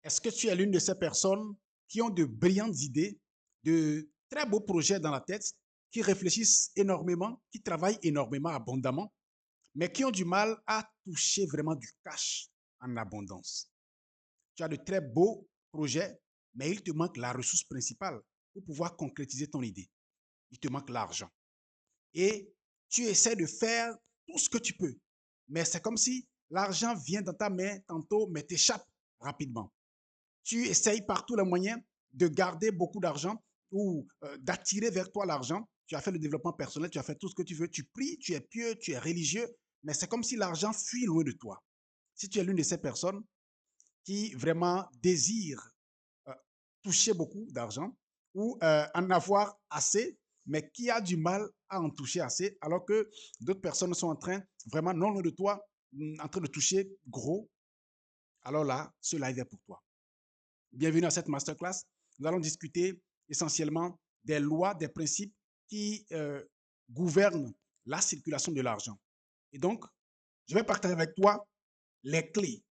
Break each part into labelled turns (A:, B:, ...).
A: Est-ce que tu es l'une de ces personnes qui ont de brillantes idées, de très beaux projets dans la tête, qui réfléchissent énormément, qui travaillent énormément, abondamment, mais qui ont du mal à toucher vraiment du cash en abondance? Tu as de très beaux projets, mais il te manque la ressource principale pour pouvoir concrétiser ton idée. Il te manque l'argent. Et tu essaies de faire tout ce que tu peux, mais c'est comme si l'argent vient dans ta main tantôt, mais t'échappe rapidement. Tu essayes par tous les moyens de garder beaucoup d'argent ou d'attirer vers toi l'argent. Tu as fait le développement personnel, tu as fait tout ce que tu veux, tu pries, tu es pieux, tu es religieux, mais c'est comme si l'argent fuit loin de toi. Si tu es l'une de ces personnes qui vraiment désirent euh, toucher beaucoup d'argent ou en avoir assez, mais qui a du mal à en toucher assez, alors que d'autres personnes sont en train, vraiment non loin de toi, en train de toucher gros, alors là, ce live est pour toi. Bienvenue à cette masterclass. Nous allons discuter essentiellement des lois, des principes qui gouvernent la circulation de l'argent. Et donc, je vais partager avec toi les clés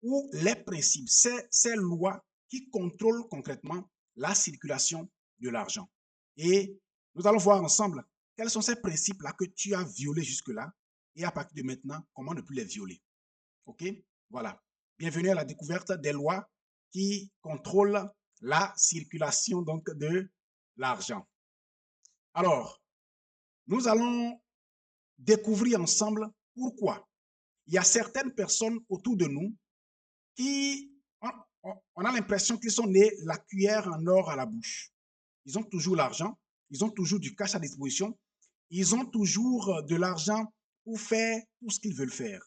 A: ou les principes, ces lois qui contrôlent concrètement la circulation de l'argent. Et nous allons voir ensemble quels sont ces principes-là que tu as violés jusque-là et à partir de maintenant, comment ne plus les violer. OK? Voilà. Bienvenue à la découverte des lois qui contrôlent la circulation donc de l'argent. Alors, nous allons découvrir ensemble pourquoi il y a certaines personnes autour de nous qui, on a l'impression qu'ils sont nés la cuillère en or à la bouche. Ils ont toujours l'argent, ils ont toujours du cash à disposition, ils ont toujours de l'argent pour faire tout ce qu'ils veulent faire.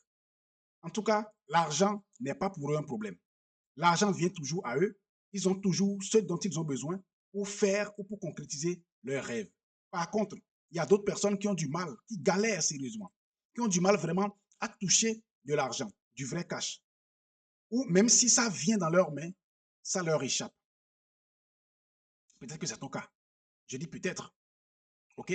A: En tout cas, l'argent n'est pas pour eux un problème. L'argent vient toujours à eux. Ils ont toujours ce dont ils ont besoin pour faire ou pour concrétiser leurs rêves. Par contre, il y a d'autres personnes qui ont du mal, qui galèrent sérieusement, qui ont du mal vraiment à toucher de l'argent, du vrai cash. Ou même si ça vient dans leurs mains, ça leur échappe. Peut-être que c'est ton cas. Je dis peut-être. OK?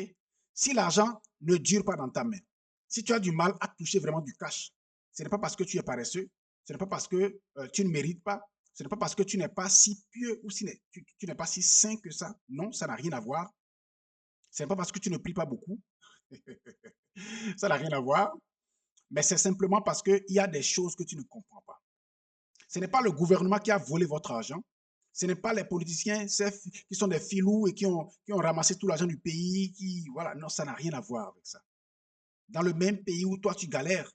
A: Si l'argent ne dure pas dans ta main, si tu as du mal à toucher vraiment du cash, ce n'est pas parce que tu es paresseux, ce n'est pas parce que tu ne mérites pas, ce n'est pas parce que tu n'es pas si pieux ou si tu n'es pas si sain que ça. Non, ça n'a rien à voir. Ce n'est pas parce que tu ne pries pas beaucoup. Ça n'a rien à voir. Mais c'est simplement parce qu'il y a des choses que tu ne comprends pas. Ce n'est pas le gouvernement qui a volé votre argent. Ce n'est pas les politiciens qui sont des filous et qui ont ramassé tout l'argent du pays. Voilà, non, ça n'a rien à voir avec ça. Dans le même pays où toi tu galères,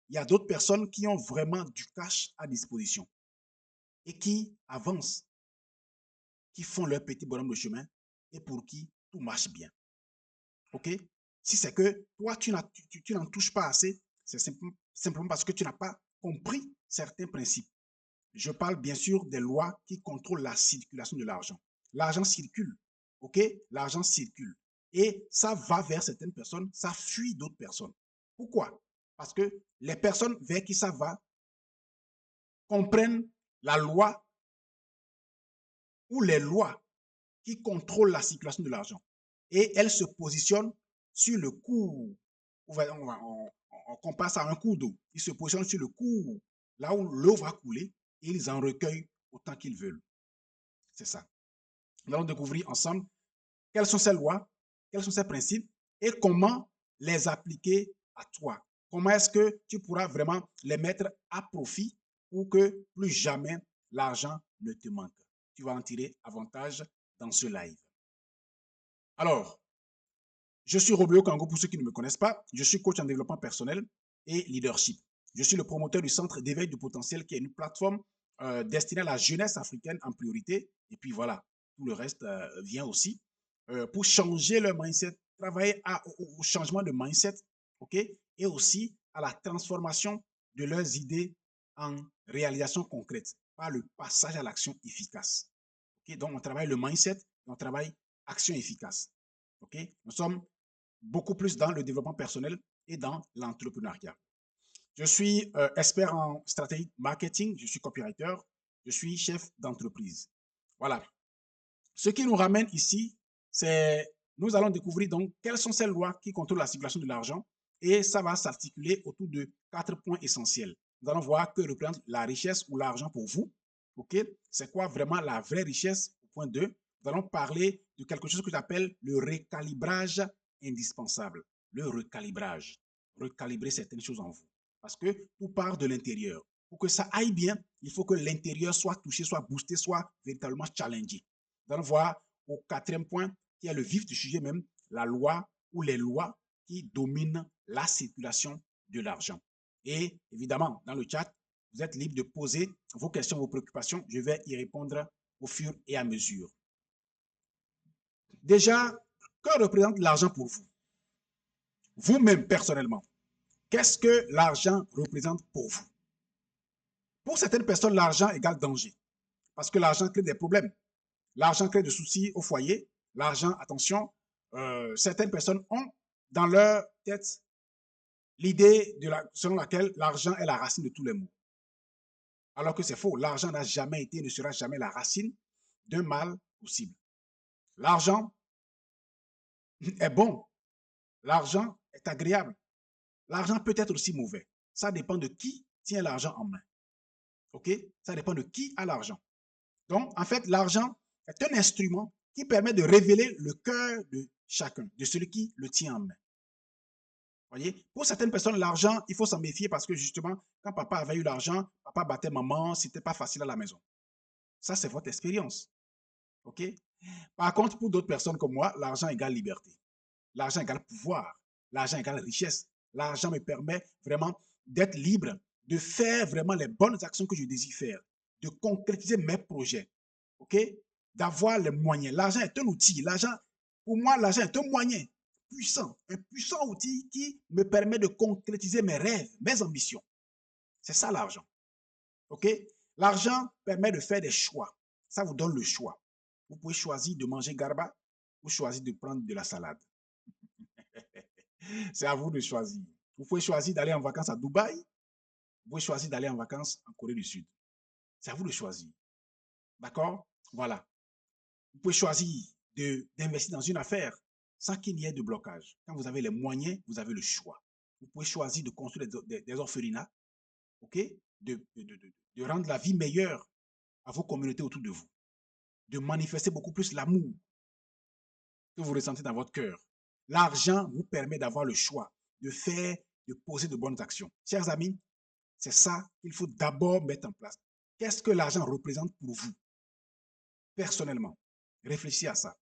A: il y a d'autres personnes qui ont vraiment du cash à disposition et qui avancent, qui font leur petit bonhomme de chemin et pour qui tout marche bien. OK? Si c'est que toi, tu n'en touches pas assez, c'est simplement parce que tu n'as pas compris certains principes. Je parle bien sûr des lois qui contrôlent la circulation de l'argent. L'argent circule, OK? L'argent circule. Et ça va vers certaines personnes, ça fuit d'autres personnes. Pourquoi? Parce que les personnes vers qui ça va comprennent la loi ou les lois qui contrôlent la circulation de l'argent. Et elles se positionnent sur le cours. On compare ça à un cours d'eau. Ils se positionnent sur le cours, là où l'eau va couler, et ils en recueillent autant qu'ils veulent. C'est ça. Nous allons découvrir ensemble quelles sont ces lois, quels sont ces principes et comment les appliquer à toi. Comment est-ce que tu pourras vraiment les mettre à profit pour que plus jamais l'argent ne te manque. Tu vas en tirer avantage dans ce live. Alors, je suis Robio Kango pour ceux qui ne me connaissent pas. Je suis coach en développement personnel et leadership. Je suis le promoteur du Centre d'éveil du potentiel qui est une plateforme destinée à la jeunesse africaine en priorité. Et puis voilà, tout le reste vient aussi pour changer leur mindset, travailler au changement de mindset, ok, et aussi à la transformation de leurs idées en réalisation concrète par le passage à l'action efficace. Okay? Donc, on travaille le mindset et on travaille action efficace. Okay? Nous sommes beaucoup plus dans le développement personnel et dans l'entrepreneuriat. Je suis expert en stratégie marketing, je suis copywriter, je suis chef d'entreprise. Voilà. Ce qui nous ramène ici, c'est nous allons découvrir donc quelles sont ces lois qui contrôlent la circulation de l'argent et ça va s'articuler autour de 4 points essentiels. Nous allons voir que représente la richesse ou l'argent pour vous. OK? C'est quoi vraiment la vraie richesse? Au point 2, nous allons parler de quelque chose que j'appelle le recalibrage indispensable. Le recalibrage. Recalibrer certaines choses en vous. Parce que tout part de l'intérieur. Pour que ça aille bien, il faut que l'intérieur soit touché, soit boosté, soit véritablement challengé. Nous allons voir au quatrième point, qui est le vif du sujet même, la loi ou les lois qui dominent la circulation de l'argent. Et évidemment, dans le chat, vous êtes libre de poser vos questions, vos préoccupations. Je vais y répondre au fur et à mesure. Déjà, que représente l'argent pour vous? Vous-même, personnellement, qu'est-ce que l'argent représente pour vous? Pour certaines personnes, l'argent égale danger. Parce que l'argent crée des problèmes. L'argent crée des soucis au foyer. L'argent, attention, certaines personnes ont dans leur tête l'idée selon laquelle l'argent est la racine de tous les maux. Alors que c'est faux. L'argent n'a jamais été et ne sera jamais la racine d'un mal possible. L'argent est bon. L'argent est agréable. L'argent peut être aussi mauvais. Ça dépend de qui tient l'argent en main. OK? Ça dépend de qui a l'argent. Donc, en fait, l'argent est un instrument qui permet de révéler le cœur de chacun, de celui qui le tient en main. Voyez? Pour certaines personnes, l'argent, il faut s'en méfier parce que justement, quand papa avait eu l'argent, papa battait maman, c'était pas facile à la maison. Ça, c'est votre expérience. OK? Par contre, pour d'autres personnes comme moi, l'argent égale liberté. L'argent égale pouvoir. L'argent égale richesse. L'argent me permet vraiment d'être libre, de faire vraiment les bonnes actions que je désire faire, de concrétiser mes projets. OK? D'avoir les moyens. L'argent est un outil. L'argent, pour moi, l'argent est un moyen puissant, un puissant outil qui me permet de concrétiser mes rêves, mes ambitions. C'est ça l'argent. OK? L'argent permet de faire des choix. Ça vous donne le choix. Vous pouvez choisir de manger garba ou choisir de prendre de la salade. C'est à vous de choisir. Vous pouvez choisir d'aller en vacances à Dubaï. Vous pouvez choisir d'aller en vacances en Corée du Sud. C'est à vous de choisir. D'accord? Voilà. Vous pouvez choisir d'investir dans une affaire sans qu'il n'y ait de blocage. Quand vous avez les moyens, vous avez le choix. Vous pouvez choisir de construire des orphelinats, OK? De rendre la vie meilleure à vos communautés autour de vous. De manifester beaucoup plus l'amour que vous ressentez dans votre cœur. L'argent vous permet d'avoir le choix, de faire, de poser de bonnes actions. Chers amis, c'est ça qu'il faut d'abord mettre en place. Qu'est-ce que l'argent représente pour vous, personnellement? Réfléchissez à ça.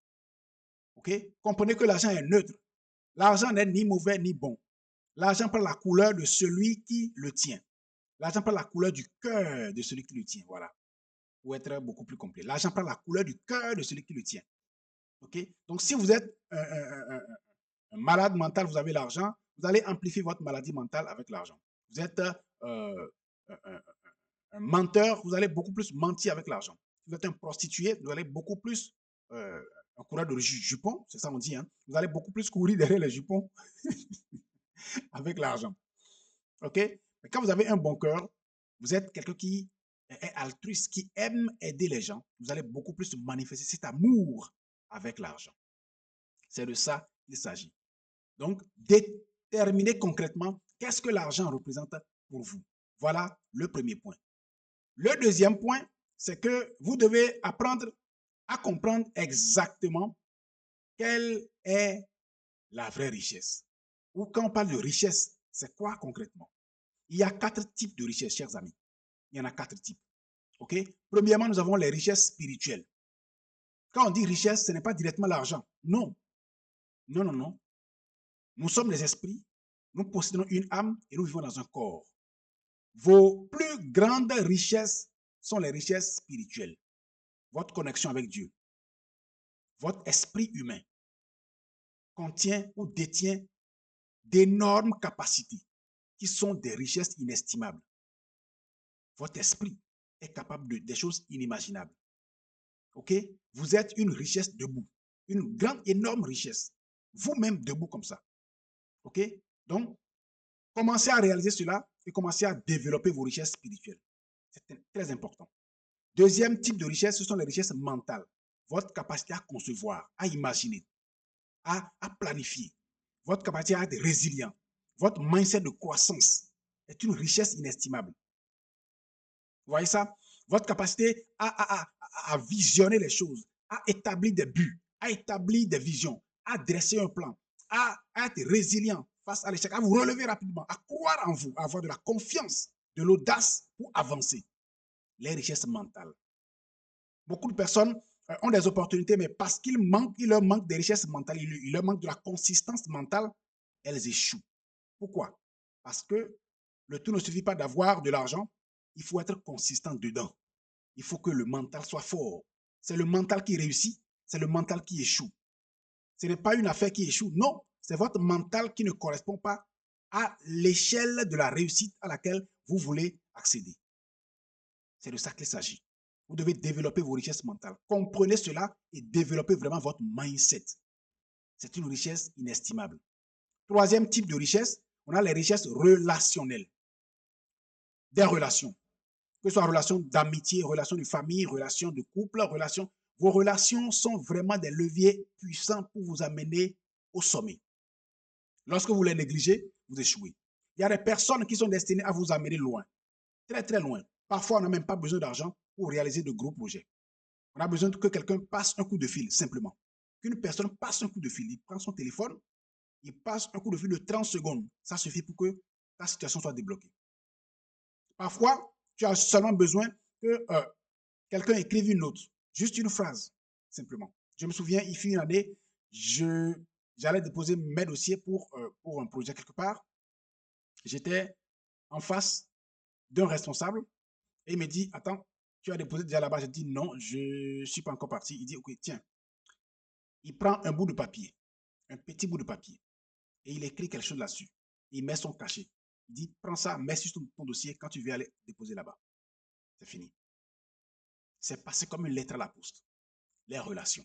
A: OK? Comprenez que l'argent est neutre. L'argent n'est ni mauvais ni bon. L'argent prend la couleur de celui qui le tient. L'argent prend la couleur du cœur de celui qui le tient. Voilà. Pour être beaucoup plus complet. L'argent prend la couleur du cœur de celui qui le tient. OK? Donc, si vous êtes un malade mental, vous avez l'argent, vous allez amplifier votre maladie mentale avec l'argent. Vous êtes un menteur, vous allez beaucoup plus mentir avec l'argent. Si vous êtes un prostitué, vous allez beaucoup plus, un coureur de jupons, c'est ça on dit, hein, vous allez beaucoup plus courir derrière les jupons avec l'argent. OK? Mais quand vous avez un bon cœur, vous êtes quelqu'un qui est altruiste, qui aime aider les gens, vous allez beaucoup plus manifester cet amour avec l'argent. C'est de ça qu'il s'agit. Donc, déterminez concrètement qu'est-ce que l'argent représente pour vous. Voilà le premier point. Le deuxième point, c'est que vous devez apprendre à comprendre exactement quelle est la vraie richesse. Ou quand on parle de richesse, c'est quoi concrètement? Il y a 4 types de richesses, chers amis. Il y en a 4 types. OK? Premièrement, nous avons les richesses spirituelles. Quand on dit richesse, ce n'est pas directement l'argent. Non. Non, non, non. Nous sommes des esprits, nous possédons une âme et nous vivons dans un corps. Vos plus grandes richesses sont les richesses spirituelles. Votre connexion avec Dieu. Votre esprit humain contient ou détient d'énormes capacités qui sont des richesses inestimables. Votre esprit est capable de des choses inimaginables. OK? Vous êtes une richesse debout. Une grande, énorme richesse. Vous-même debout comme ça. OK? Donc, commencez à réaliser cela et commencez à développer vos richesses spirituelles. C'est très important. Deuxième type de richesse, ce sont les richesses mentales. Votre capacité à concevoir, à imaginer, à planifier. Votre capacité à être résilient. Votre mindset de croissance est une richesse inestimable. Vous voyez ça? votre capacité à visionner les choses, à établir des buts, à établir des visions, à dresser un plan, à être résilient face à l'échec, à vous relever rapidement, à croire en vous, à avoir de la confiance, de l'audace pour avancer. Les richesses mentales. Beaucoup de personnes ont des opportunités, mais parce qu'il leur manque des richesses mentales, il leur manque de la consistance mentale, elles échouent. Pourquoi? Parce que le tout ne suffit pas d'avoir de l'argent, il faut être consistant dedans. Il faut que le mental soit fort. C'est le mental qui réussit, c'est le mental qui échoue. Ce n'est pas une affaire qui échoue, non, c'est votre mental qui ne correspond pas à l'échelle de la réussite à laquelle vous voulez accéder. C'est de ça qu'il s'agit. Vous devez développer vos richesses mentales. Comprenez cela et développez vraiment votre mindset. C'est une richesse inestimable. Troisième type de richesse, on a les richesses relationnelles. Des relations. Que ce soit relations d'amitié, relations de famille, relations de couple, relations. Vos relations sont vraiment des leviers puissants pour vous amener au sommet. Lorsque vous les négligez, vous échouez. Il y a des personnes qui sont destinées à vous amener loin, très très loin. Parfois, on n'a même pas besoin d'argent pour réaliser de gros projets. On a besoin que quelqu'un passe un coup de fil, simplement. Qu'une personne passe un coup de fil. Il prend son téléphone, il passe un coup de fil de 30 secondes. Ça suffit pour que ta situation soit débloquée. Parfois, tu as seulement besoin que quelqu'un écrive une note, juste une phrase, simplement. Je me souviens, il fut une année, j'allais déposer mes dossiers pour un projet quelque part. J'étais en face d'un responsable et il me dit, attends, tu as déposé déjà là-bas. Je dis, non, je ne suis pas encore parti. Il dit, ok, tiens. Il prend un bout de papier, un petit bout de papier, et il écrit quelque chose là-dessus. Il met son cachet. Il dit, prends ça, mets sur ton dossier quand tu veux aller déposer là-bas. C'est fini. C'est passé comme une lettre à la poste. Les relations.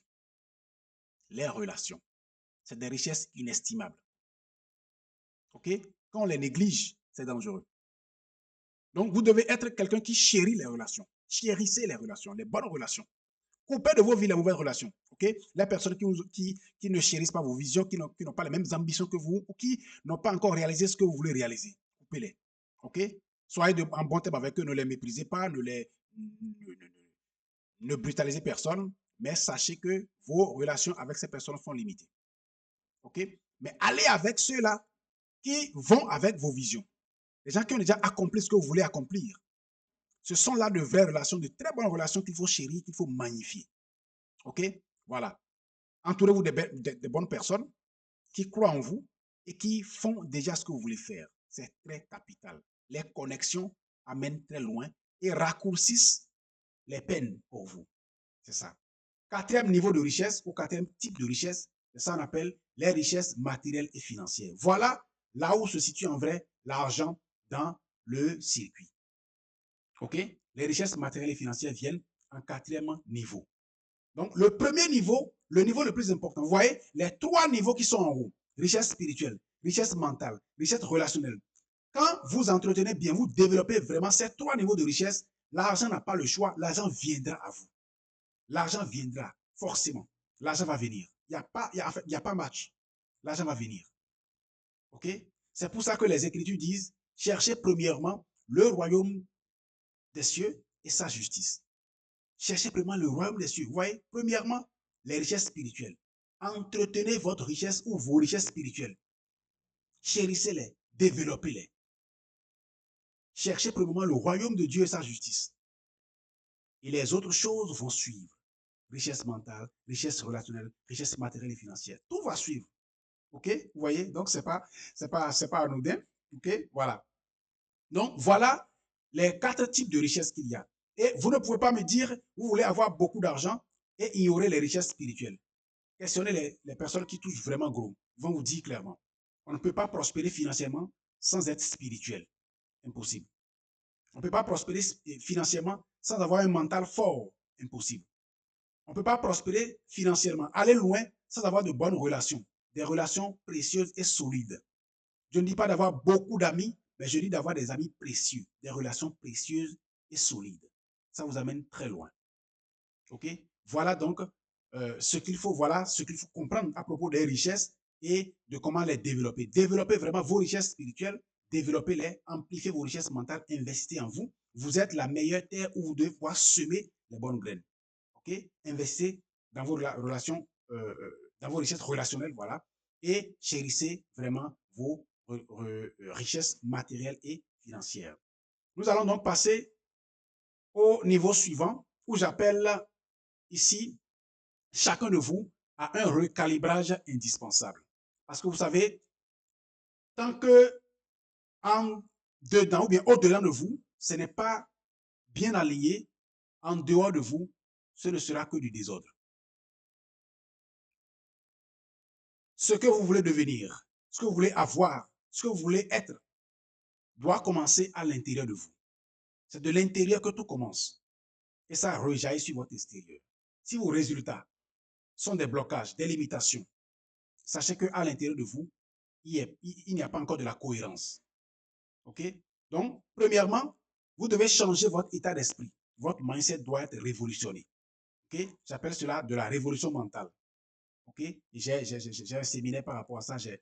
A: Les relations. C'est des richesses inestimables. OK? Quand on les néglige, c'est dangereux. Donc, vous devez être quelqu'un qui chérit les relations. Chérissez les relations, les bonnes relations. Coupez de vos vies les mauvaises relations. Okay? Les personnes qui ne chérissent pas vos visions, qui n'ont pas les mêmes ambitions que vous, ou qui n'ont pas encore réalisé ce que vous voulez réaliser. Coupez-les. Okay? Soyez en bon terme avec eux, ne les méprisez pas, ne brutalisez personne, mais sachez que vos relations avec ces personnes sont limitées. Okay? Mais allez avec ceux-là qui vont avec vos visions. Les gens qui ont déjà accompli ce que vous voulez accomplir. Ce sont là de vraies relations, de très bonnes relations qu'il faut chérir, qu'il faut magnifier. OK? Voilà. Entourez-vous de bonnes personnes qui croient en vous et qui font déjà ce que vous voulez faire. C'est très capital. Les connexions amènent très loin et raccourcissent les peines pour vous. C'est ça. Quatrième niveau de richesse ou quatrième type de richesse, c'est ça qu'on appelle les richesses matérielles et financières. Voilà là où se situe en vrai l'argent dans le circuit. OK? Les richesses matérielles et financières viennent en quatrième niveau. Donc, le premier niveau, le niveau le plus important, vous voyez, les trois niveaux qui sont en haut, richesse spirituelle, richesse mentale, richesse relationnelle. Quand vous entretenez bien, vous développez vraiment ces trois niveaux de richesse, l'argent n'a pas le choix, l'argent viendra à vous. L'argent viendra, forcément. L'argent va venir. Il n'y a pas match. L'argent va venir. OK? C'est pour ça que les Écritures disent, cherchez premièrement le royaume des cieux et sa justice. Cherchez premièrement le royaume des cieux. Vous voyez, premièrement, les richesses spirituelles. Entretenez votre richesse ou vos richesses spirituelles. Chérissez-les, développez-les. Cherchez premièrement le royaume de Dieu et sa justice. Et les autres choses vont suivre. Richesse mentale, richesse relationnelle, richesse matérielle et financière. Tout va suivre. OK? Vous voyez? Donc, c'est pas anodin. OK? Voilà. Donc, voilà les quatre types de richesses qu'il y a. Et vous ne pouvez pas me dire, vous voulez avoir beaucoup d'argent et ignorer les richesses spirituelles. Questionnez les personnes qui touchent vraiment gros. Ils vont vous dire clairement. On ne peut pas prospérer financièrement sans être spirituel. Impossible. On ne peut pas prospérer financièrement sans avoir un mental fort. Impossible. On ne peut pas prospérer financièrement, aller loin sans avoir de bonnes relations. Des relations précieuses et solides. Je ne dis pas d'avoir beaucoup d'amis, mais je dis d'avoir des amis précieux, des relations précieuses et solides. Ça vous amène très loin. OK? Voilà donc ce qu'il faut comprendre à propos des richesses et de comment les développer. Développez vraiment vos richesses spirituelles, développez-les, amplifiez vos richesses mentales, investissez en vous. vous êtes la meilleure terre où vous devez pouvoir semer les bonnes graines. OK? Investissez dans vos relations, dans vos richesses relationnelles, voilà, et chérissez vraiment vos richesses matérielles et financières. Nous allons donc passer au niveau suivant, où j'appelle ici chacun de vous a un recalibrage indispensable. Parce que vous savez, tant que en dedans ou bien au-delà de vous, ce n'est pas bien aligné, en dehors de vous, ce ne sera que du désordre. Ce que vous voulez devenir, ce que vous voulez avoir, ce que vous voulez être, doit commencer à l'intérieur de vous. C'est de l'intérieur que tout commence. Et ça rejaillit sur votre extérieur. Si vos résultats sont des blocages, des limitations, sachez qu'à l'intérieur de vous, il n'y a pas encore de la cohérence. OK? Donc, premièrement, vous devez changer votre état d'esprit. Votre mindset doit être révolutionné. OK? J'appelle cela de la révolution mentale. OK? J'ai un séminaire par rapport à ça. J'ai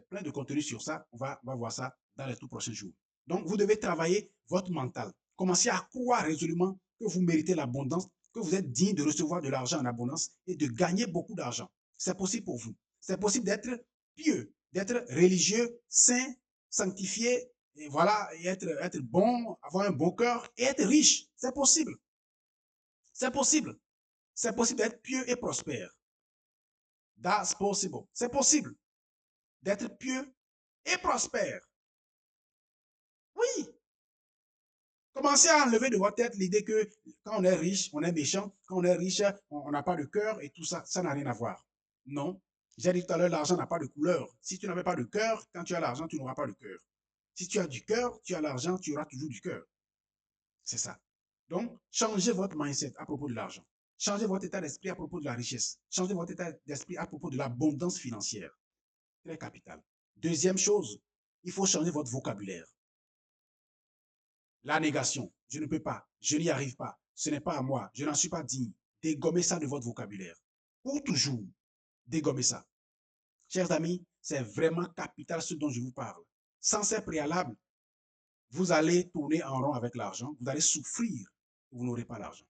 A: plein de contenu sur ça. On va voir ça dans les tout prochains jours. Donc, vous devez travailler votre mental. Commencez à croire résolument que vous méritez l'abondance, que vous êtes digne de recevoir de l'argent en abondance et de gagner beaucoup d'argent. C'est possible pour vous. C'est possible d'être pieux, d'être religieux, saint, sanctifié, et voilà, et être bon, avoir un bon cœur et être riche. C'est possible. C'est possible. C'est possible d'être pieux et prospère. That's possible. C'est possible d'être pieux et prospère. Oui. Commencez à enlever de votre tête l'idée que quand on est riche, on est méchant. Quand on est riche, on n'a pas de cœur et tout ça. Ça n'a rien à voir. Non. J'ai dit tout à l'heure, l'argent n'a pas de couleur. Si tu n'avais pas de cœur, quand tu as l'argent, tu n'auras pas de cœur. Si tu as du cœur, tu as l'argent, tu auras toujours du cœur. C'est ça. Donc, changez votre mindset à propos de l'argent. Changez votre état d'esprit à propos de la richesse. Changez votre état d'esprit à propos de l'abondance financière. Très capital. Deuxième chose, il faut changer votre vocabulaire. La négation, je ne peux pas, je n'y arrive pas, ce n'est pas à moi, je n'en suis pas digne. Dégommez ça de votre vocabulaire. Pour toujours, dégommez ça. Chers amis, c'est vraiment capital ce dont je vous parle. Sans ces préalables, vous allez tourner en rond avec l'argent, vous allez souffrir, vous n'aurez pas l'argent.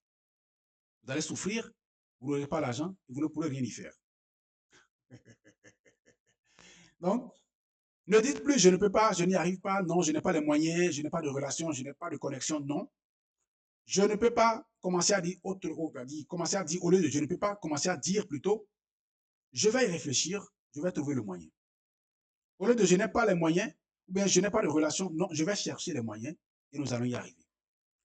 A: Vous allez souffrir, vous n'aurez pas l'argent et vous ne pourrez rien y faire. Donc, ne dites plus je ne peux pas, je n'y arrive pas, non, je n'ai pas les moyens, je n'ai pas de relation, je n'ai pas de connexion, non. Je ne peux pas commencer à dire commencer à dire au lieu de je ne peux pas, commencer à dire plutôt je vais y réfléchir, je vais trouver le moyen. Au lieu de je n'ai pas les moyens, ou bien je n'ai pas de relation, non, je vais chercher les moyens et nous allons y arriver.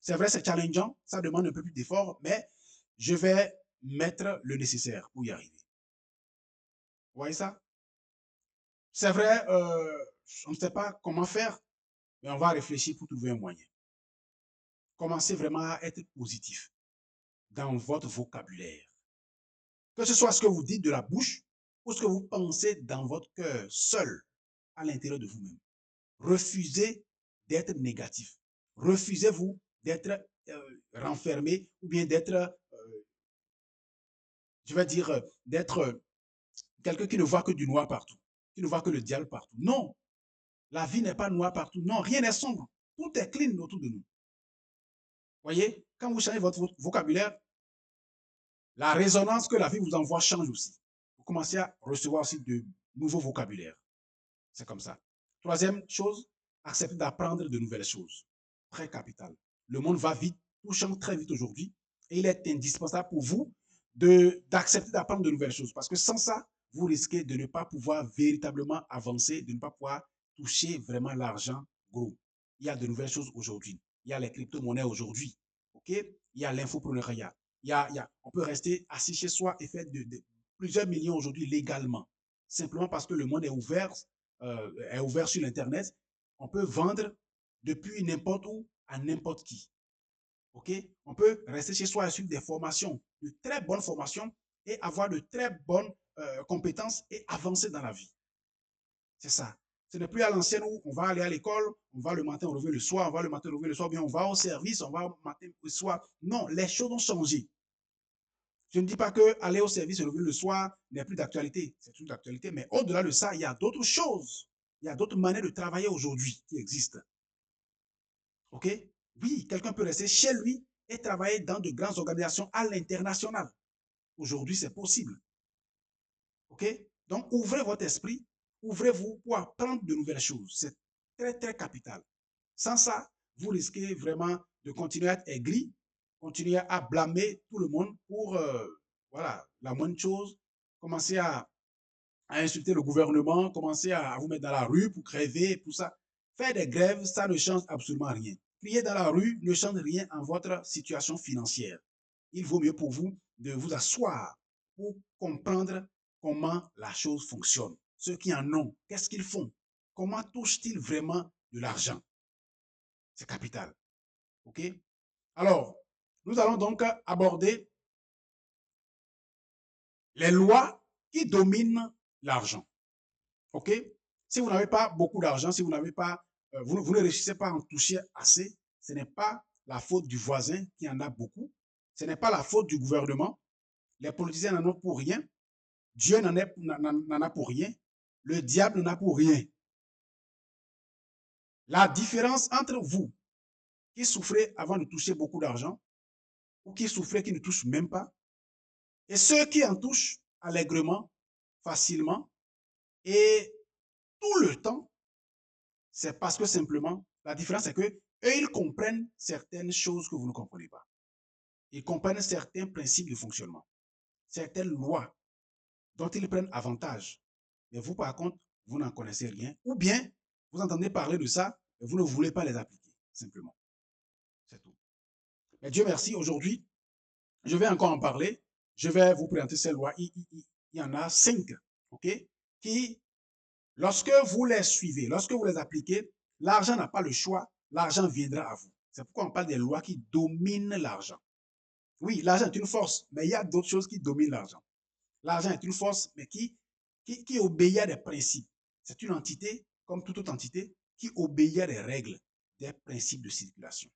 A: C'est vrai, c'est challengeant, ça demande un peu plus d'effort, mais je vais mettre le nécessaire pour y arriver. Vous voyez ça? C'est vrai, on ne sait pas comment faire, mais on va réfléchir pour trouver un moyen. Commencez vraiment à être positif dans votre vocabulaire. Que ce soit ce que vous dites de la bouche ou ce que vous pensez dans votre cœur, seul, à l'intérieur de vous-même. Refusez d'être négatif. Refusez-vous d'être renfermé ou bien d'être, je vais dire, d'être quelqu'un qui ne voit que du noir partout, qui ne voit que le diable partout. Non, la vie n'est pas noire partout. Non, rien n'est sombre. Tout est clean autour de nous. Voyez, quand vous changez votre vocabulaire, la résonance que la vie vous envoie change aussi. Vous commencez à recevoir aussi de nouveaux vocabulaires. C'est comme ça. Troisième chose, accepter d'apprendre de nouvelles choses. Très capital. Le monde va vite, tout change très vite aujourd'hui et il est indispensable pour vous d'accepter d'apprendre de nouvelles choses parce que sans ça, vous risquez de ne pas pouvoir véritablement avancer, de ne pas pouvoir toucher vraiment l'argent gros. Il y a de nouvelles choses aujourd'hui. Il y a les crypto-monnaies aujourd'hui. OK? Il y a l'infopreneuriat. On peut rester assis chez soi et faire plusieurs millions aujourd'hui légalement. Simplement parce que le monde est ouvert sur l'Internet. On peut vendre depuis n'importe où à n'importe qui. OK? On peut rester chez soi et suivre des formations, de très bonnes formations et avoir de très bonnes compétences et avancer dans la vie. C'est ça. Ce n'est plus à l'ancienne où on va aller à l'école, on va le matin, on revient le soir, on va le matin, on revient le soir, bien on va au service, on va le matin, le soir. Non, les choses ont changé. Je ne dis pas que aller au service et revenir le soir n'est plus d'actualité. C'est toujours d'actualité, mais au-delà de ça, il y a d'autres choses. Il y a d'autres manières de travailler aujourd'hui qui existent. OK? Oui, quelqu'un peut rester chez lui et travailler dans de grandes organisations à l'international. Aujourd'hui, c'est possible. OK? Donc, ouvrez votre esprit, ouvrez-vous pour apprendre de nouvelles choses. C'est très, très capital. Sans ça, vous risquez vraiment de continuer à être aigri, continuer à blâmer tout le monde pour voilà, la moindre chose, commencer à insulter le gouvernement, commencer à vous mettre dans la rue pour crever, pour ça. Faire des grèves, ça ne change absolument rien. Crier dans la rue ne change rien en votre situation financière. Il vaut mieux pour vous de vous asseoir pour comprendre comment la chose fonctionne. Ceux qui en ont, qu'est-ce qu'ils font? Comment touchent-ils vraiment de l'argent? C'est capital. OK? Alors, nous allons donc aborder les lois qui dominent l'argent. OK? Si vous n'avez pas beaucoup d'argent, si vous n'avez pas, vous ne réussissez pas à en toucher assez, ce n'est pas la faute du voisin qui en a beaucoup. Ce n'est pas la faute du gouvernement. Les politiciens n'en ont pour rien. Dieu n'en a pour rien. Le diable n'en a pour rien. La différence entre vous qui souffrez avant de toucher beaucoup d'argent ou qui souffrez qui ne touchent même pas et ceux qui en touchent allègrement, facilement et tout le temps, c'est parce que simplement, la différence c'est que eux, ils comprennent certaines choses que vous ne comprenez pas. Ils comprennent certains principes de fonctionnement, certaines lois dont ils prennent avantage. Mais vous, par contre, vous n'en connaissez rien. Ou bien, vous entendez parler de ça, mais vous ne voulez pas les appliquer, simplement. C'est tout. Mais Dieu merci, aujourd'hui, je vais encore en parler. Je vais vous présenter ces lois. Il y en a 5, OK, qui, lorsque vous les suivez, lorsque vous les appliquez, l'argent n'a pas le choix, l'argent viendra à vous. C'est pourquoi on parle des lois qui dominent l'argent. Oui, l'argent est une force, mais il y a d'autres choses qui dominent l'argent. L'argent est une force, mais qui obéit à des principes. C'est une entité, comme toute autre entité, qui obéit à des règles, des principes de circulation.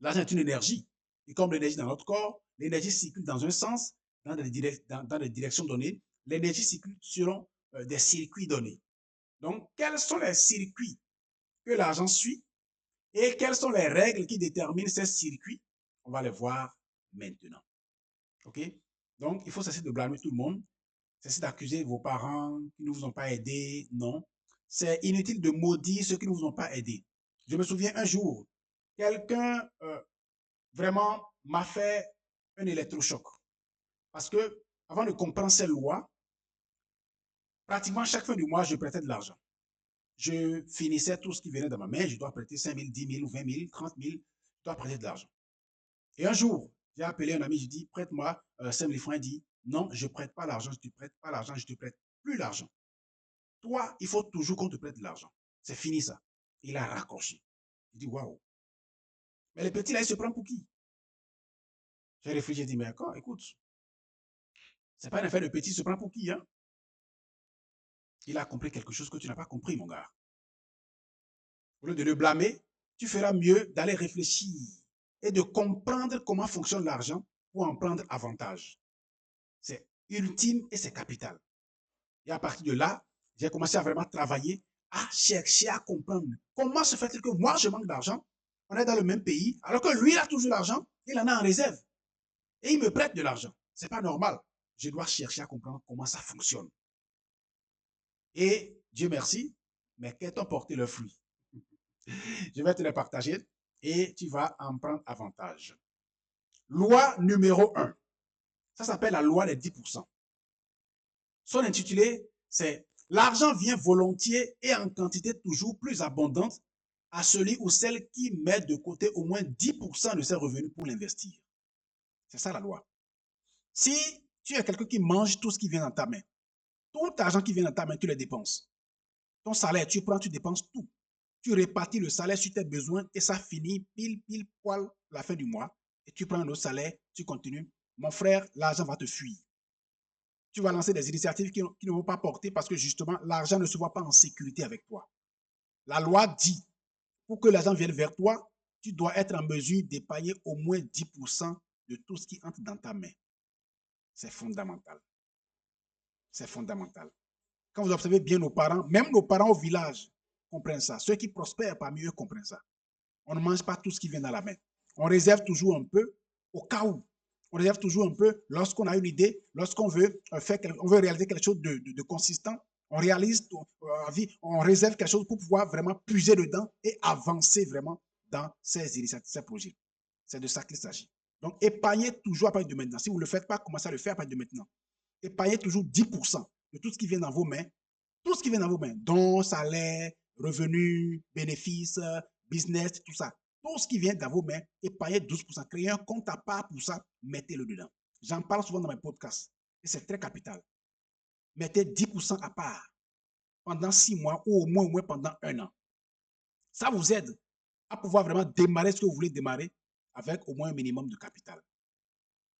A: L'argent est une énergie. Et comme l'énergie dans notre corps, l'énergie circule dans un sens, dans des directions données. L'énergie circule selon des circuits donnés. Donc, quels sont les circuits que l'argent suit et quelles sont les règles qui déterminent ces circuits? On va les voir maintenant. OK? Donc, il faut cesser de blâmer tout le monde, cesser d'accuser vos parents qui ne vous ont pas aidé. Non. C'est inutile de maudire ceux qui ne vous ont pas aidé. Je me souviens un jour, quelqu'un vraiment m'a fait un électrochoc. Parce que, avant de comprendre ces lois, pratiquement chaque fin du mois, je prêtais de l'argent. Je finissais tout ce qui venait de ma main. Je dois prêter 5 000, 10 000, 20 000, 30 000. Je dois prêter de l'argent. Et un jour, j'ai appelé un ami, je dis, prête-moi 5 000 francs. Il dit, non, je ne prête pas l'argent, je ne te prête pas l'argent, je ne te prête plus l'argent. Toi, il faut toujours qu'on te prête de l'argent. C'est fini ça. Il a raccroché. Il dit, waouh. Mais le petit là, il se prend pour qui? J'ai réfléchi, j'ai dit, mais d'accord, écoute, c'est pas un affaire de petit, il se prend pour qui, hein? Il a compris quelque chose que tu n'as pas compris, mon gars. Au lieu de le blâmer, tu feras mieux d'aller réfléchir et de comprendre comment fonctionne l'argent pour en prendre avantage. C'est ultime et c'est capital. Et à partir de là, j'ai commencé à vraiment travailler, à chercher à comprendre comment se fait-il que moi, je manque d'argent, on est dans le même pays, alors que lui, il a toujours l'argent, il en a en réserve, et il me prête de l'argent. C'est pas normal. Je dois chercher à comprendre comment ça fonctionne. Et Dieu merci, mais qu'est-on porté le fruit? Je vais te les partager et tu vas en prendre avantage. Loi numéro 1. Ça s'appelle la loi des 10%. Son intitulé, c'est l'argent vient volontiers et en quantité toujours plus abondante à celui ou celle qui met de côté au moins 10% de ses revenus pour l'investir. C'est ça la loi. Si tu es quelqu'un qui mange tout ce qui vient dans ta main, tout l'argent qui vient dans ta main, tu le dépenses. Ton salaire, tu prends, tu dépenses tout. Tu répartis le salaire sur tes besoins et ça finit pile poil la fin du mois. Et tu prends un autre salaire, tu continues. Mon frère, l'argent va te fuir. Tu vas lancer des initiatives qui ne vont pas porter parce que justement, l'argent ne se voit pas en sécurité avec toi. La loi dit, pour que l'argent vienne vers toi, tu dois être en mesure d'épargner au moins 10% de tout ce qui entre dans ta main. C'est fondamental. C'est fondamental. Quand vous observez bien nos parents, même nos parents au village comprennent ça. Ceux qui prospèrent parmi eux comprennent ça. On ne mange pas tout ce qui vient dans la main. On réserve toujours un peu au cas où. On réserve toujours un peu lorsqu'on a une idée, lorsqu'on veut on veut réaliser quelque chose de consistant. On réalise, on réserve quelque chose pour pouvoir vraiment puiser dedans et avancer vraiment dans ces initiatives, ces projets. C'est de ça qu'il s'agit. Donc, épargnez toujours à partir de maintenant. Si vous ne le faites pas, commencez à le faire à partir de maintenant. Épargnez toujours 10% de tout ce qui vient dans vos mains. Tout ce qui vient dans vos mains, dont salaire, revenus, bénéfices, business, tout ça. Tout ce qui vient dans vos mains, épargnez 12%. Créez un compte à part pour ça, mettez-le dedans. J'en parle souvent dans mes podcasts et c'est très capital. Mettez 10% à part pendant 6 mois ou au moins pendant 1 an. Ça vous aide à pouvoir vraiment démarrer ce que vous voulez démarrer avec au moins un minimum de capital.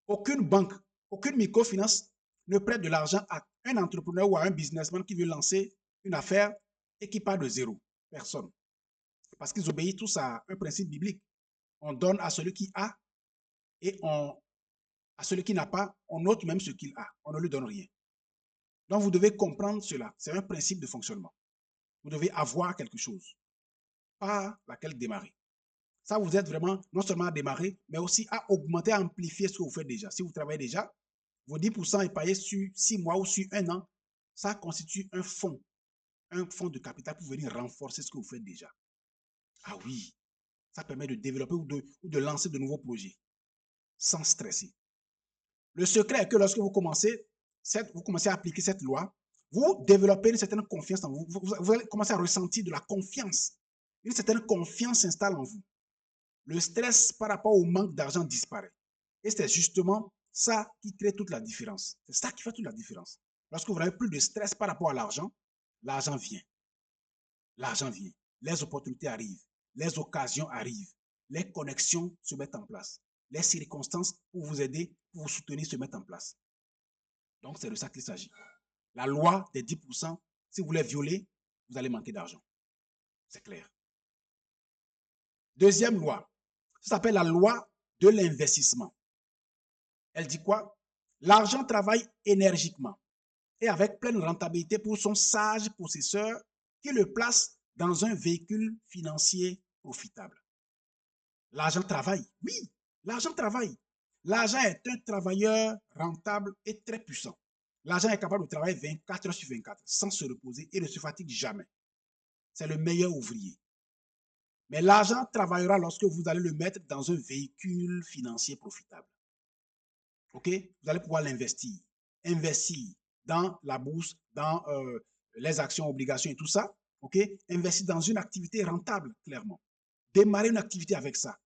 A: Aucune banque, aucune microfinance ne prête de l'argent à un entrepreneur ou à un businessman qui veut lancer une affaire et qui part de zéro. Personne. Parce qu'ils obéissent tous à un principe biblique. On donne à celui qui a et à celui qui n'a pas, on ôte même ce qu'il a. On ne lui donne rien. Donc, vous devez comprendre cela. C'est un principe de fonctionnement. Vous devez avoir quelque chose par laquelle démarrer. Ça vous aide vraiment non seulement à démarrer, mais aussi à augmenter, à amplifier ce que vous faites déjà. Si vous travaillez déjà, vos 10% épargnés sur 6 mois ou sur 1 an, ça constitue un fonds de capital pour venir renforcer ce que vous faites déjà. Ah oui, ça permet de développer ou de lancer de nouveaux projets sans stresser. Le secret est que lorsque vous commencez à appliquer cette loi, vous développez une certaine confiance en vous. Vous allez commencer à ressentir de la confiance. Une certaine confiance s'installe en vous. Le stress par rapport au manque d'argent disparaît. Et c'est justement ça qui crée toute la différence. C'est ça qui fait toute la différence. Lorsque vous n'avez plus de stress par rapport à l'argent, l'argent vient. L'argent vient. Les opportunités arrivent. Les occasions arrivent. Les connexions se mettent en place. Les circonstances pour vous aider, pour vous soutenir se mettent en place. Donc, c'est de ça qu'il s'agit. La loi des 10%, si vous voulez violer, vous allez manquer d'argent. C'est clair. Deuxième loi, ça s'appelle la loi de l'investissement. Elle dit quoi? L'argent travaille énergiquement et avec pleine rentabilité pour son sage possesseur qui le place dans un véhicule financier profitable. L'argent travaille. Oui, l'argent travaille. L'argent est un travailleur rentable et très puissant. L'argent est capable de travailler 24 heures sur 24 sans se reposer et ne se fatigue jamais. C'est le meilleur ouvrier. Mais l'argent travaillera lorsque vous allez le mettre dans un véhicule financier profitable. OK? Vous allez pouvoir l'investir. Investir dans la bourse, dans les actions, obligations et tout ça. OK? Investir dans une activité rentable, clairement. Démarrer une activité avec ça.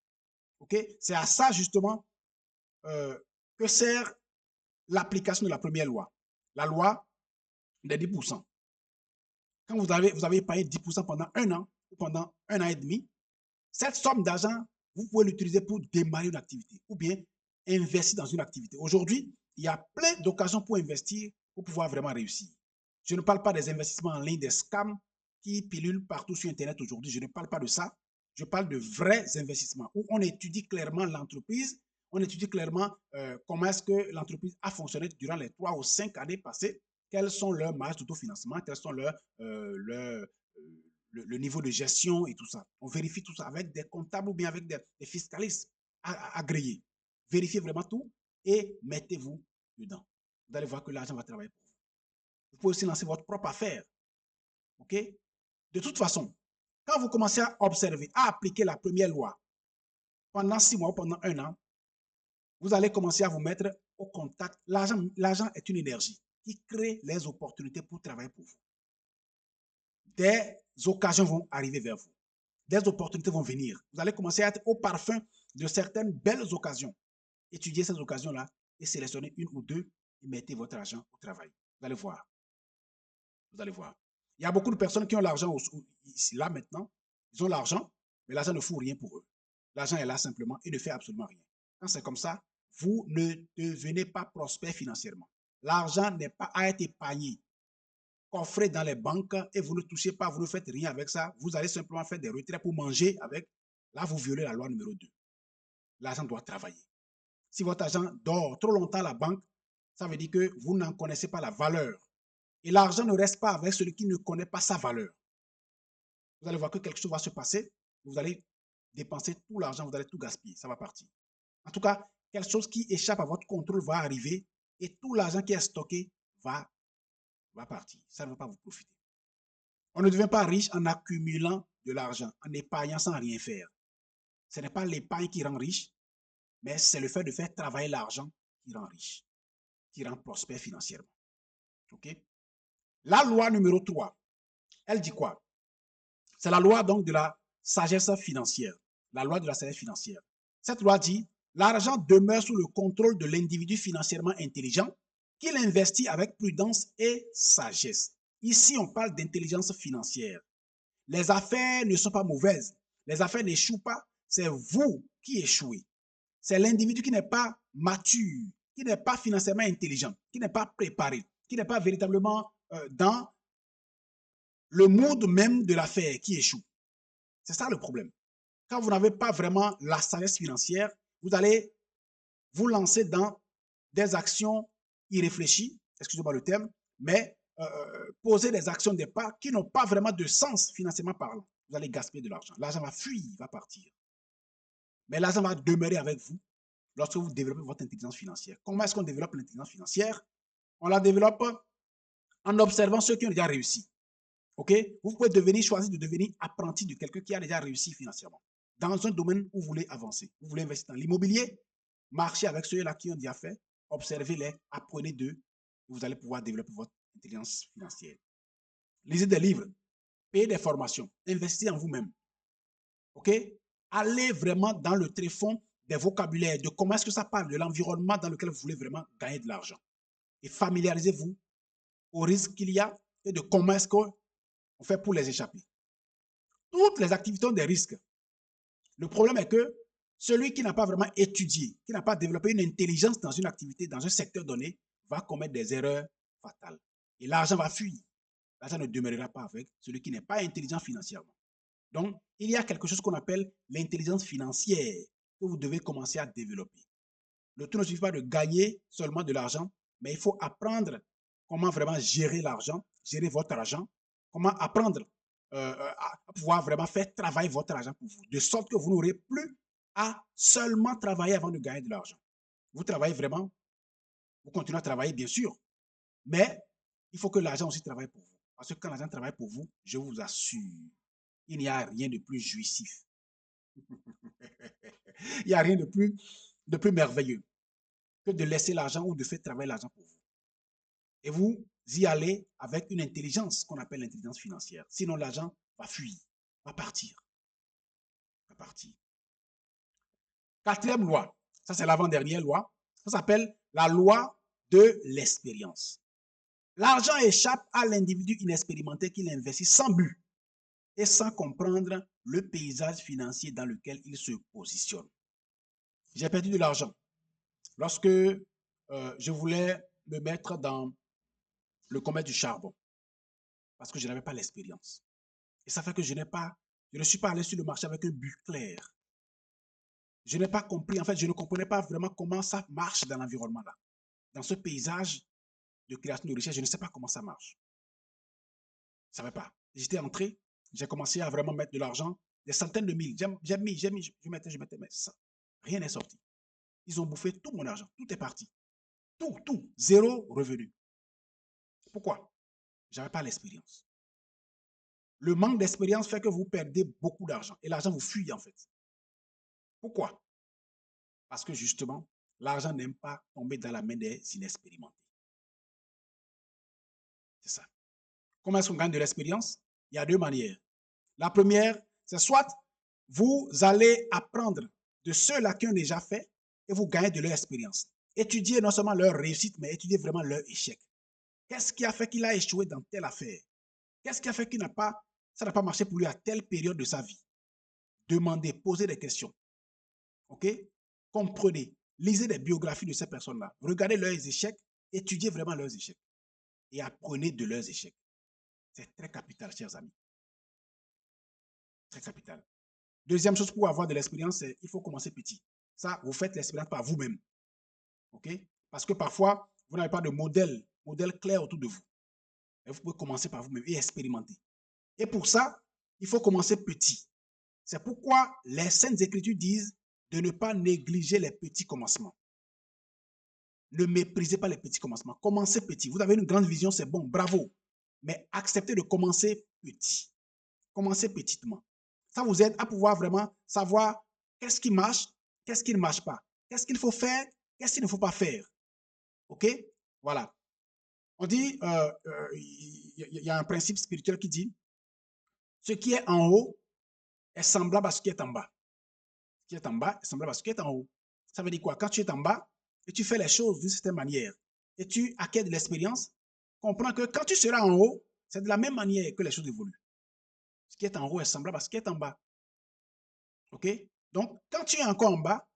A: OK? C'est à ça, justement, que sert l'application de la première loi. La loi des 10%. Quand vous avez payé 10% pendant 1 an ou pendant 1 an et demi, cette somme d'argent, vous pouvez l'utiliser pour démarrer une activité ou bien investir dans une activité. Aujourd'hui, il y a plein d'occasions pour investir pour pouvoir vraiment réussir. Je ne parle pas des investissements en ligne, des scams qui pilulent partout sur Internet aujourd'hui. Je ne parle pas de ça. Je parle de vrais investissements où on étudie clairement l'entreprise, on étudie clairement comment est-ce que l'entreprise a fonctionné durant les 3 ou 5 années passées, quelles sont leurs marges d'autofinancement, quels sont le niveau de gestion et tout ça. On vérifie tout ça avec des comptables ou bien avec des fiscalistes agréés. Vérifiez vraiment tout et mettez-vous dedans. Vous allez voir que l'argent va travailler pour vous. Vous pouvez aussi lancer votre propre affaire. OK? De toute façon, quand vous commencez à observer, à appliquer la première loi pendant 6 mois ou pendant 1 an, vous allez commencer à vous mettre au contact. L'argent est une énergie qui crée les opportunités pour travailler pour vous. Des occasions vont arriver vers vous. Des opportunités vont venir. Vous allez commencer à être au parfum de certaines belles occasions. Étudiez ces occasions-là et sélectionnez une ou deux et mettez votre argent au travail. Vous allez voir. Vous allez voir. Il y a beaucoup de personnes qui ont l'argent ici, là maintenant. Ils ont l'argent, mais l'argent ne fout rien pour eux. L'argent est là simplement et ne fait absolument rien. Quand c'est comme ça, vous ne devenez pas prospère financièrement. L'argent n'est pas à être épargné, coffré dans les banques et vous ne touchez pas, vous ne faites rien avec ça. Vous allez simplement faire des retraits pour manger avec. Là, vous violez la loi numéro 2. L'argent doit travailler. Si votre argent dort trop longtemps à la banque, ça veut dire que vous n'en connaissez pas la valeur. Et l'argent ne reste pas avec celui qui ne connaît pas sa valeur. Vous allez voir que quelque chose va se passer. Vous allez dépenser tout l'argent, vous allez tout gaspiller, ça va partir. En tout cas, quelque chose qui échappe à votre contrôle va arriver et tout l'argent qui est stocké va partir. Ça ne va pas vous profiter. On ne devient pas riche en accumulant de l'argent, en épargnant sans rien faire. Ce n'est pas l'épargne qui rend riche, mais c'est le fait de faire travailler l'argent qui rend riche, qui rend prospère financièrement. OK? La loi numéro 3, elle dit quoi? C'est la loi donc de la sagesse financière. La loi de la sagesse financière. Cette loi dit, l'argent demeure sous le contrôle de l'individu financièrement intelligent qu'il investit avec prudence et sagesse. Ici, on parle d'intelligence financière. Les affaires ne sont pas mauvaises. Les affaires n'échouent pas. C'est vous qui échouez. C'est l'individu qui n'est pas mature, qui n'est pas financièrement intelligent, qui n'est pas préparé, qui n'est pas véritablement dans le mood même de l'affaire qui échoue. C'est ça le problème. Quand vous n'avez pas vraiment la sagesse financière, vous allez vous lancer dans des actions irréfléchies, excusez-moi le terme, mais poser des actions de pas qui n'ont pas vraiment de sens financièrement parlant. Vous allez gaspiller de l'argent. L'argent va fuir, va partir. Mais l'argent va demeurer avec vous lorsque vous développez votre intelligence financière. Comment est-ce qu'on développe l'intelligence financière? On la développe en observant ceux qui ont déjà réussi. OK? Vous pouvez choisir de devenir apprenti de quelqu'un qui a déjà réussi financièrement dans un domaine où vous voulez avancer. Vous voulez investir dans l'immobilier, marchez avec ceux-là qui ont déjà fait, observez-les, apprenez d'eux, et vous allez pouvoir développer votre intelligence financière. Lisez des livres, payez des formations, investissez en vous-même. OK? Allez vraiment dans le tréfonds des vocabulaires, de comment est-ce que ça parle, de l'environnement dans lequel vous voulez vraiment gagner de l'argent. Et familiarisez-vous aux risques qu'il y a et de comment est-ce qu'on fait pour les échapper. Toutes les activités ont des risques. Le problème est que celui qui n'a pas vraiment étudié, qui n'a pas développé une intelligence dans une activité, dans un secteur donné, va commettre des erreurs fatales. Et l'argent va fuir. L'argent ne demeurera pas avec celui qui n'est pas intelligent financièrement. Donc, il y a quelque chose qu'on appelle l'intelligence financière que vous devez commencer à développer. Le tout ne suffit pas de gagner seulement de l'argent, mais il faut apprendre comment vraiment gérer l'argent, gérer votre argent, comment apprendre à pouvoir vraiment faire travailler votre argent pour vous, de sorte que vous n'aurez plus à seulement travailler avant de gagner de l'argent. Vous travaillez vraiment, vous continuez à travailler bien sûr, mais il faut que l'argent aussi travaille pour vous. Parce que quand l'argent travaille pour vous, je vous assure, il n'y a rien de plus jouissif. Il n'y a rien de plus merveilleux que de laisser l'argent ou de faire travailler l'argent pour vous. Et vous y allez avec une intelligence qu'on appelle l'intelligence financière. Sinon, l'argent va fuir, va partir. Va partir. Quatrième loi, ça c'est l'avant-dernière loi, ça s'appelle la loi de l'expérience. L'argent échappe à l'individu inexpérimenté qui l'investit sans but et sans comprendre le paysage financier dans lequel il se positionne. J'ai perdu de l'argent lorsque je voulais me mettre dans le commerce du charbon parce que je n'avais pas l'expérience. Et ça fait que je ne suis pas allé sur le marché avec un but clair. Je n'ai pas compris, en fait, je ne comprenais pas vraiment comment ça marche dans l'environnement là. Dans ce paysage de création de richesse, je ne sais pas comment ça marche. Je ne savais pas. J'étais entré, j'ai commencé à vraiment mettre de l'argent, des centaines de mille. J'ai mis, je mettais, mais ça, rien n'est sorti. Ils ont bouffé tout mon argent, tout est parti. Tout, zéro revenu. Pourquoi? Je n'avais pas l'expérience. Le manque d'expérience fait que vous perdez beaucoup d'argent et l'argent vous fuit en fait. Pourquoi? Parce que justement, l'argent n'aime pas tomber dans la main des inexpérimentés. C'est ça. Comment est-ce qu'on gagne de l'expérience? Il y a deux manières. La première, c'est soit vous allez apprendre de ceux-là qui ont déjà fait et vous gagnez de leur expérience. Étudiez non seulement leur réussite, mais étudiez vraiment leur échec. Qu'est-ce qui a fait qu'il a échoué dans telle affaire? Qu'est-ce qui a fait ça n'a pas marché pour lui à telle période de sa vie? Demandez, posez des questions. OK? Comprenez, lisez des biographies de ces personnes-là. Regardez leurs échecs, étudiez vraiment leurs échecs et apprenez de leurs échecs. C'est très capital, chers amis. Très capital. Deuxième chose pour avoir de l'expérience, c'est qu'il faut commencer petit. Ça, vous faites l'expérience par vous-même. OK? Parce que parfois, vous n'avez pas de modèle clair autour de vous. Et vous pouvez commencer par vous-même et expérimenter. Et pour ça, il faut commencer petit. C'est pourquoi les Saintes Écritures disent de ne pas négliger les petits commencements. Ne méprisez pas les petits commencements. Commencez petit. Vous avez une grande vision, c'est bon, bravo. Mais acceptez de commencer petit. Commencez petitement. Ça vous aide à pouvoir vraiment savoir qu'est-ce qui marche, qu'est-ce qui ne marche pas, qu'est-ce qu'il faut faire, qu'est-ce qu'il ne faut pas faire. OK? Voilà. On dit, il y a un principe spirituel qui dit, ce qui est en haut est semblable à ce qui est en bas. Ce qui est en bas est semblable à ce qui est en haut. Ça veut dire quoi? Quand tu es en bas et tu fais les choses d'une certaine manière et tu acquiers de l'expérience, comprends que quand tu seras en haut, c'est de la même manière que les choses évoluent. Ce qui est en haut est semblable à ce qui est en bas. OK? Donc, quand tu es encore en bas,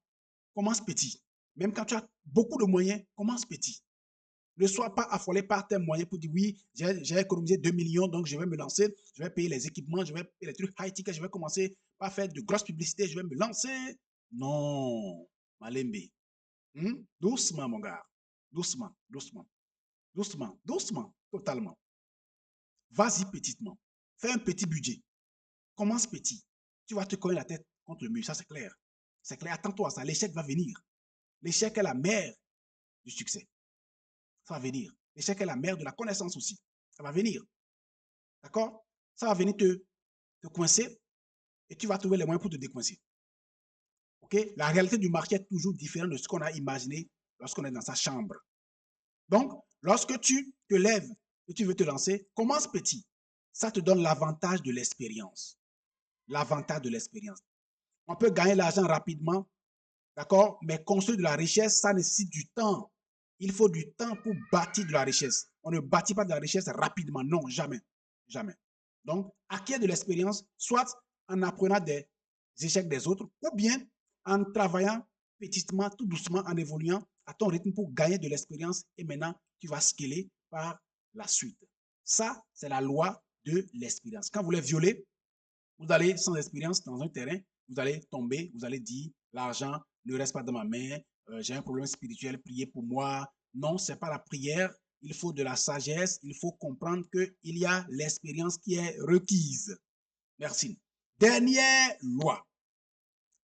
A: commence petit. Même quand tu as beaucoup de moyens, commence petit. Ne sois pas affolé par tes moyens pour dire oui, j'ai économisé 2 millions, donc je vais me lancer, je vais payer les équipements, je vais payer les trucs high-ticket, je vais commencer par faire de grosses publicités, je vais me lancer. Non, Malembe. Doucement, mon gars. Doucement, doucement, doucement, doucement, totalement. Vas-y petitement. Fais un petit budget. Commence petit. Tu vas te cogner la tête contre le mur, ça c'est clair. C'est clair, attends-toi à ça. L'échec va venir. L'échec est la mère du succès. Ça va venir. L'échec est la mère de la connaissance aussi. Ça va venir. D'accord? Ça va venir te coincer et tu vas trouver les moyens pour te décoincer. OK? La réalité du marché est toujours différente de ce qu'on a imaginé lorsqu'on est dans sa chambre. Donc, lorsque tu te lèves et tu veux te lancer, commence petit. Ça te donne l'avantage de l'expérience. L'avantage de l'expérience. On peut gagner l'argent rapidement, d'accord? Mais construire de la richesse, ça nécessite du temps. Il faut du temps pour bâtir de la richesse. On ne bâtit pas de la richesse rapidement. Non, jamais. Jamais. Donc, acquérir de l'expérience, soit en apprenant des échecs des autres, ou bien en travaillant petitement, tout doucement, en évoluant à ton rythme pour gagner de l'expérience. Et maintenant, tu vas scaler par la suite. Ça, c'est la loi de l'expérience. Quand vous voulez violer, vous allez sans expérience dans un terrain, vous allez tomber, vous allez dire, l'argent ne reste pas dans ma main, j'ai un problème spirituel, priez pour moi. Non, ce n'est pas la prière, il faut de la sagesse, il faut comprendre qu'il y a l'expérience qui est requise. Merci. Dernière loi.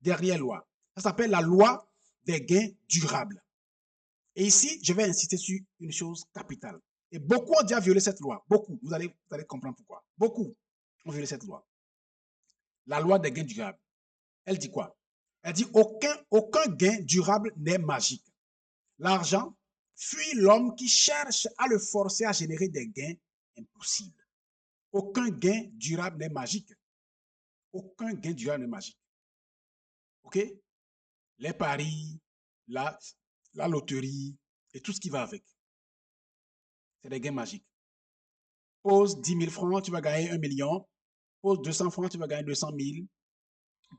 A: Dernière loi. Ça s'appelle la loi des gains durables. Et ici, je vais insister sur une chose capitale. Et beaucoup ont déjà violé cette loi. Beaucoup. Vous allez comprendre pourquoi. Beaucoup ont violé cette loi. La loi des gains durables. Elle dit quoi? Elle dit aucun gain durable n'est magique. L'argent fuit l'homme qui cherche à le forcer à générer des gains impossibles. Aucun gain durable n'est magique. Aucun gain durable n'est magique. OK? Les paris, la loterie et tout ce qui va avec. C'est des gains magiques. Pose 10 000 francs, tu vas gagner 1 million. Pose 200 francs, tu vas gagner 200 000.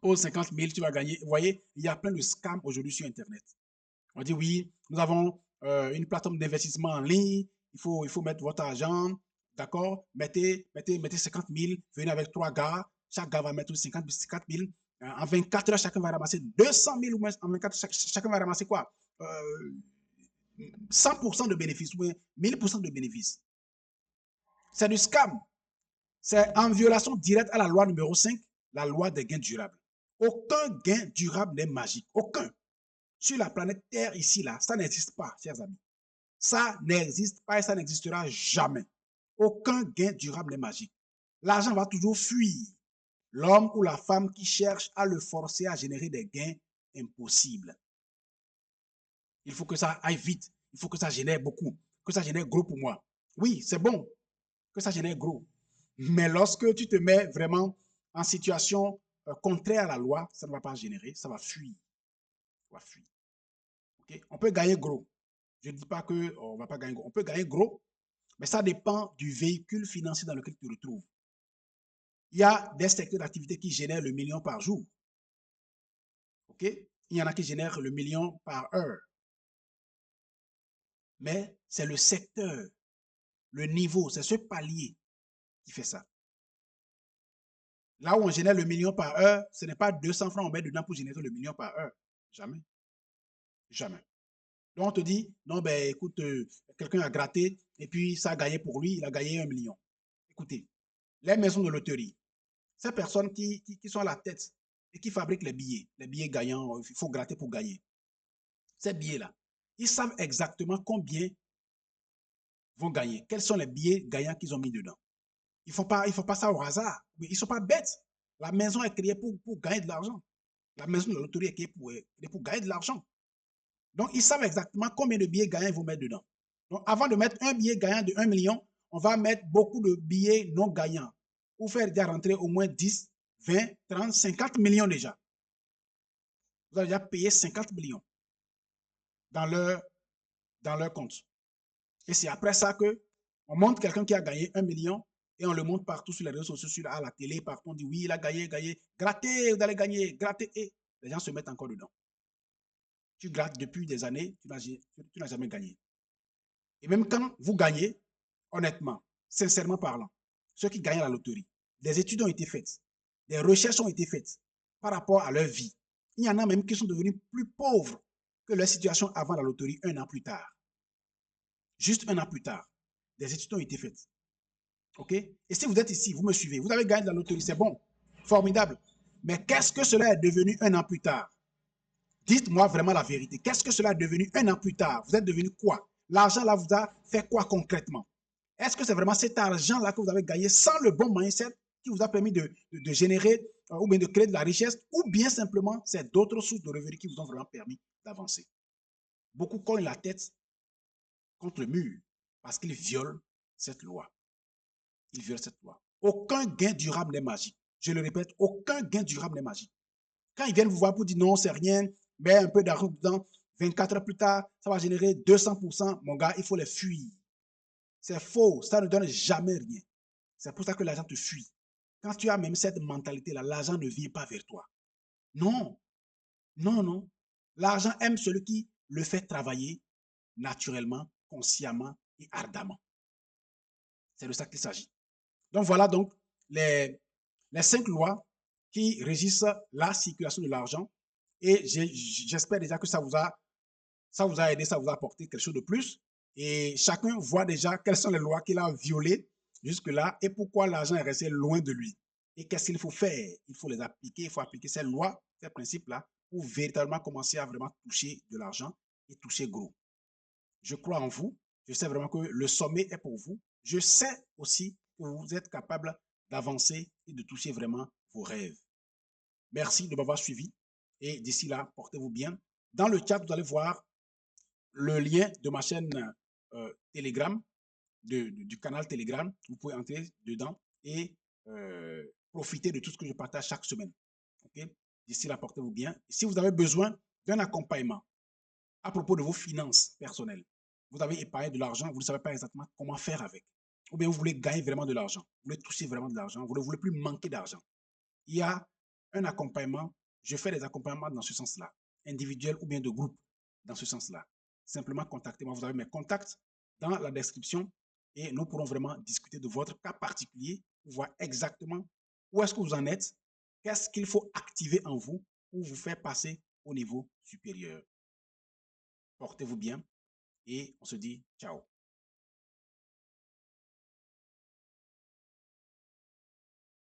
A: Pose 50 000, tu vas gagner. Vous voyez, il y a plein de scams aujourd'hui sur Internet. On dit oui, nous avons une plateforme d'investissement en ligne, il faut mettre votre argent, d'accord? Mettez 50 000, venez avec 3 gars, chaque gars va mettre 50 000. En 24 heures, chacun va ramasser 200 000 ou en 24 heures, chacun va ramasser quoi? 100% de bénéfices ou 1000% de bénéfices. C'est du scam. C'est en violation directe à la loi numéro 5, la loi des gains durables. Aucun gain durable n'est magique. Aucun. Sur la planète Terre, ici, là, ça n'existe pas, chers amis. Ça n'existe pas et ça n'existera jamais. Aucun gain durable n'est magique. L'argent va toujours fuir l'homme ou la femme qui cherche à le forcer à générer des gains impossibles. Il faut que ça aille vite. Il faut que ça génère beaucoup. Que ça génère gros pour moi. Oui, c'est bon que ça génère gros. Mais lorsque tu te mets vraiment en situation contraire à la loi, ça ne va pas générer, ça va fuir. Ça va fuir. Okay? On peut gagner gros. Je ne dis pas qu'on ne va pas gagner gros. On peut gagner gros, mais ça dépend du véhicule financier dans lequel tu te retrouves. Il y a des secteurs d'activité qui génèrent le million par jour. OK? Il y en a qui génèrent le million par heure. Mais c'est le secteur, le niveau, c'est ce palier qui fait ça. Là où on génère le million par heure, ce n'est pas 200 francs on met dedans pour générer le million par heure. Jamais. Jamais. Donc on te dit, non, ben écoute, quelqu'un a gratté et puis ça a gagné pour lui, il a gagné 1 million. Écoutez, les maisons de loterie, ces personnes qui sont à la tête et qui fabriquent les billets gagnants, il faut gratter pour gagner. Ces billets-là, ils savent exactement combien vont gagner. Quels sont les billets gagnants qu'ils ont mis dedans. Ils ne font pas ça au hasard. Ils ne sont pas bêtes. La maison est créée pour gagner de l'argent. La maison de la loterie est créée pour gagner de l'argent. Donc, ils savent exactement combien de billets gagnants ils vont mettre dedans. Donc, avant de mettre un billet gagnant de 1 million, on va mettre beaucoup de billets non gagnants pour faire déjà rentrer au moins 10, 20, 30, 50 millions déjà. Vous avez déjà payé 50 millions dans leur compte. Et c'est après ça que on montre quelqu'un qui a gagné 1 million et on le montre partout sur les réseaux sociaux, à la télé, partout. On dit oui, il a gagné, gagné. Grattez, vous allez gagner, grattez. Et les gens se mettent encore dedans. Tu grattes depuis des années, tu n'as jamais gagné. Et même quand vous gagnez, honnêtement, sincèrement parlant, ceux qui gagnent la loterie, des études ont été faites, des recherches ont été faites par rapport à leur vie. Il y en a même qui sont devenus plus pauvres que leur situation avant la loterie 1 an plus tard. Juste 1 an plus tard, des études ont été faites. OK? Et si vous êtes ici, vous me suivez, vous avez gagné de la loterie, c'est bon, formidable. Mais qu'est-ce que cela est devenu 1 an plus tard? Dites-moi vraiment la vérité. Qu'est-ce que cela est devenu 1 an plus tard? Vous êtes devenu quoi? L'argent là vous a fait quoi concrètement? Est-ce que c'est vraiment cet argent-là que vous avez gagné sans le bon mindset qui vous a permis de générer ou bien de créer de la richesse, ou bien simplement c'est d'autres sources de revenus qui vous ont vraiment permis d'avancer? Beaucoup cognent la tête contre le mur parce qu'ils violent cette loi. Ils violent cette loi. Aucun gain durable n'est magique. Je le répète, aucun gain durable n'est magique. Quand ils viennent vous voir pour dire non, c'est rien, mais un peu d'argent dedans, 24 heures plus tard, ça va générer 200%, mon gars, il faut les fuir. C'est faux, ça ne donne jamais rien. C'est pour ça que l'argent te fuit. Quand tu as même cette mentalité-là, l'argent ne vient pas vers toi. Non, non, non. L'argent aime celui qui le fait travailler naturellement, consciemment et ardemment. C'est de ça qu'il s'agit. Donc voilà donc les 5 lois qui régissent la circulation de l'argent. Et j'espère déjà que ça vous a aidé, ça vous a apporté quelque chose de plus. Et chacun voit déjà quelles sont les lois qu'il a violées jusque-là et pourquoi l'argent est resté loin de lui. Et qu'est-ce qu'il faut faire? Il faut les appliquer, il faut appliquer ces lois, ces principes-là pour véritablement commencer à vraiment toucher de l'argent et toucher gros. Je crois en vous. Je sais vraiment que le sommet est pour vous. Je sais aussi que vous êtes capable d'avancer et de toucher vraiment vos rêves. Merci de m'avoir suivi et d'ici là, portez-vous bien. Dans le chat, vous allez voir le lien de ma chaîne Telegram, du canal Telegram. Vous pouvez entrer dedans et profiter de tout ce que je partage chaque semaine. Okay? D'ici là, portez-vous bien. Si vous avez besoin d'un accompagnement à propos de vos finances personnelles, vous avez épargné de l'argent, vous ne savez pas exactement comment faire avec. Ou bien vous voulez gagner vraiment de l'argent, vous voulez toucher vraiment de l'argent, vous ne voulez plus manquer d'argent. Il y a un accompagnement, je fais des accompagnements dans ce sens-là, individuel ou bien de groupe dans ce sens-là. Simplement contactez-moi, vous avez mes contacts dans la description et nous pourrons vraiment discuter de votre cas particulier pour voir exactement où est-ce que vous en êtes, qu'est-ce qu'il faut activer en vous pour vous faire passer au niveau supérieur. Portez-vous bien et on se dit ciao.